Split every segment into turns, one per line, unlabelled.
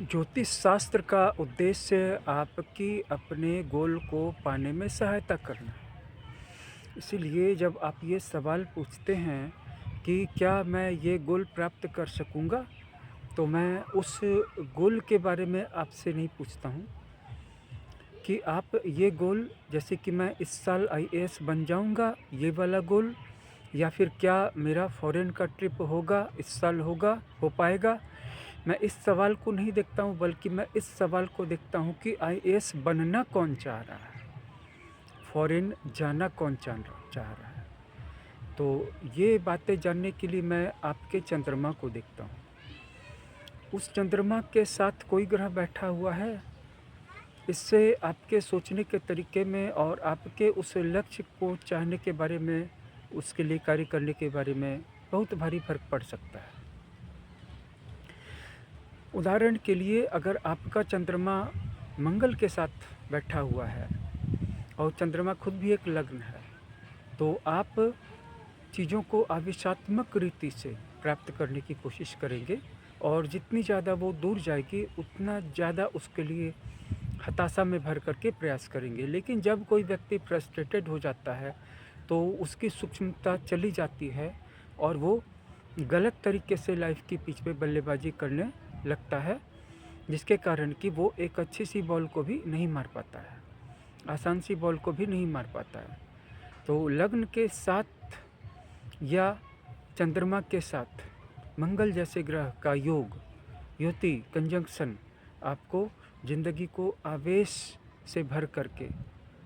ज्योतिष शास्त्र का उद्देश्य आपकी अपने गोल को पाने में सहायता करना है। इसीलिए जब आप ये सवाल पूछते हैं कि क्या मैं ये गोल प्राप्त कर सकूँगा? तो मैं उस गोल के बारे में आपसे नहीं पूछता हूँ कि आप ये गोल, जैसे कि मैं इस साल आईएएस बन जाऊँगा, ये वाला गोल, या फिर क्या मेरा फ़ॉरेन का ट्रिप होगा, इस साल होगा, हो पाएगा? मैं इस सवाल को नहीं देखता हूँ, बल्कि मैं इस सवाल को देखता हूँ कि आईएएस बनना कौन चाह रहा है, फ़ॉरेन जाना कौन चाह रहा है। तो ये बातें जानने के लिए मैं आपके चंद्रमा को देखता हूँ। उस चंद्रमा के साथ कोई ग्रह बैठा हुआ है, इससे आपके सोचने के तरीके में और आपके उस लक्ष्य को चाहने के बारे में, उसके लिए कार्य करने के बारे में बहुत भारी फ़र्क पड़ सकता है। उदाहरण के लिए, अगर आपका चंद्रमा मंगल के साथ बैठा हुआ है और चंद्रमा खुद भी एक लग्न है, तो आप चीज़ों को आविष्कात्मक रीति से प्राप्त करने की कोशिश करेंगे, और जितनी ज़्यादा वो दूर जाएगी उतना ज़्यादा उसके लिए हताशा में भर करके प्रयास करेंगे। लेकिन जब कोई व्यक्ति फ्रस्ट्रेटेड हो जाता है तो उसकी सूक्ष्मता चली जाती है और वो गलत तरीके से लाइफ की पिच पे बल्लेबाजी करने लगता है, जिसके कारण कि वो एक अच्छी सी बॉल को भी नहीं मार पाता है, आसान सी बॉल को भी नहीं मार पाता है। तो लग्न के साथ या चंद्रमा के साथ मंगल जैसे ग्रह का योग, युति, कंजंक्शन आपको ज़िंदगी को आवेश से भर करके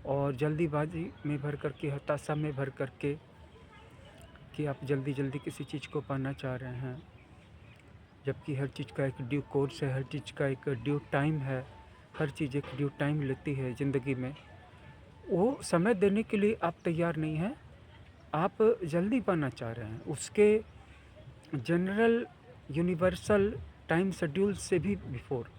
और जल्दीबाजी में भर करके, हताशा में भर करके कि आप जल्दी किसी चीज़ को पाना चाह रहे हैं, जबकि हर चीज़ का एक ड्यू कोर्स है, हर चीज़ का एक ड्यू टाइम है, हर चीज़ एक ड्यू टाइम लेती है ज़िंदगी में। वो समय देने के लिए आप तैयार नहीं हैं, आप जल्दी पाना चाह रहे हैं उसके जनरल यूनिवर्सल टाइम शेड्यूल से भी बिफोर।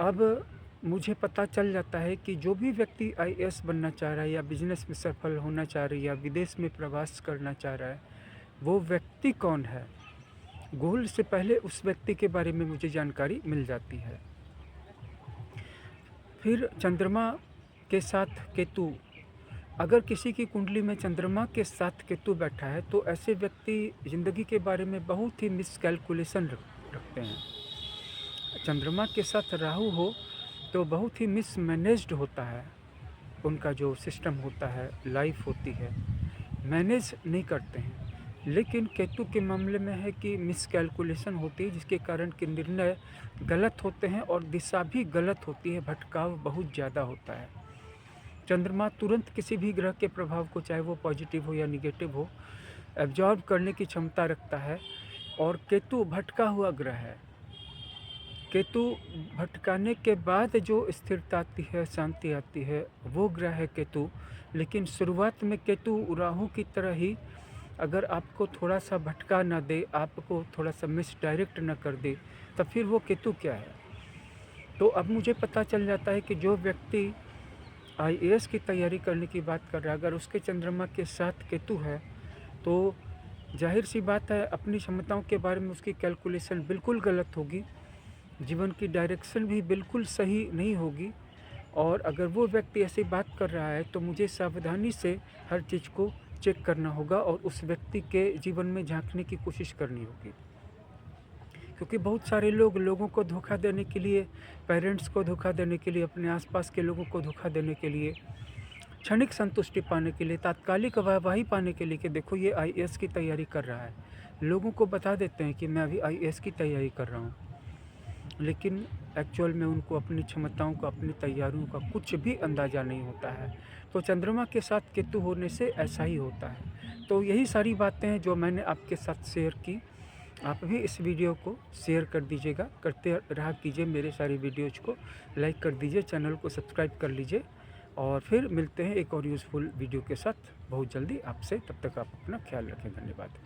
अब मुझे पता चल जाता है कि जो भी व्यक्ति आईएएस बनना चाह रहा है, या बिजनेस में सफल होना चाह रहा है, या विदेश में प्रवास करना चाह रहा है, वो व्यक्ति कौन है, गोल से पहले उस व्यक्ति के बारे में मुझे जानकारी मिल जाती है। फिर चंद्रमा के साथ केतु, अगर किसी की कुंडली में चंद्रमा के साथ केतु बैठा है तो ऐसे व्यक्ति ज़िंदगी के बारे में बहुत ही मिसकैलकुलेशन रखते हैं। चंद्रमा के साथ राहु हो तो बहुत ही मिसमैनेज्ड होता है, उनका जो सिस्टम होता है, लाइफ होती है, मैनेज नहीं करते हैं। लेकिन केतु के मामले में है कि मिसकैलकुलेशन होती है, जिसके कारण के निर्णय गलत होते हैं और दिशा भी गलत होती है, भटकाव बहुत ज़्यादा होता है। चंद्रमा तुरंत किसी भी ग्रह के प्रभाव को, चाहे वो पॉजिटिव हो या निगेटिव हो, एब्जॉर्ब करने की क्षमता रखता है। और केतु भटका हुआ ग्रह है। केतु भटकाने के बाद जो स्थिरता आती है, शांति आती है, वो ग्रह है केतु। लेकिन शुरुआत में केतु राहु की तरह ही अगर आपको थोड़ा सा भटका ना दे, आपको थोड़ा सा मिसडायरेक्ट ना कर दे, तब फिर वो केतु क्या है। तो अब मुझे पता चल जाता है कि जो व्यक्ति आईएएस की तैयारी करने की बात कर रहा है, अगर उसके चंद्रमा के साथ केतु है, तो जाहिर सी बात है अपनी क्षमताओं के बारे में उसकी कैलकुलेशन बिल्कुल गलत होगी, जीवन की डायरेक्शन भी बिल्कुल सही नहीं होगी। और अगर वो व्यक्ति ऐसी बात कर रहा है तो मुझे सावधानी से हर चीज़ को चेक करना होगा और उस व्यक्ति के जीवन में झांकने की कोशिश करनी होगी। क्योंकि बहुत सारे लोगों को धोखा देने के लिए, पेरेंट्स को धोखा देने के लिए, अपने आसपास के लोगों को धोखा देने के लिए, क्षणिक संतुष्टि पाने के लिए, तात्कालिक वाहवाही पाने के लिए कि देखो ये आईएएस की तैयारी कर रहा है, लोगों को बता देते हैं कि मैं अभी आईएएस की तैयारी कर रहा हूँ। लेकिन एक्चुअल में उनको अपनी क्षमताओं का, अपनी तैयारियों का कुछ भी अंदाज़ा नहीं होता है। तो चंद्रमा के साथ केतु होने से ऐसा ही होता है। तो यही सारी बातें हैं जो मैंने आपके साथ शेयर की। आप भी इस वीडियो को शेयर कर दीजिएगा, करते रहा कीजिए, मेरे सारी वीडियोज़ को लाइक कर दीजिए, चैनल को सब्सक्राइब कर लीजिए, और फिर मिलते हैं एक और यूज़फुल वीडियो के साथ बहुत जल्दी आपसे। तब तक आप अपना ख्याल रखें। धन्यवाद।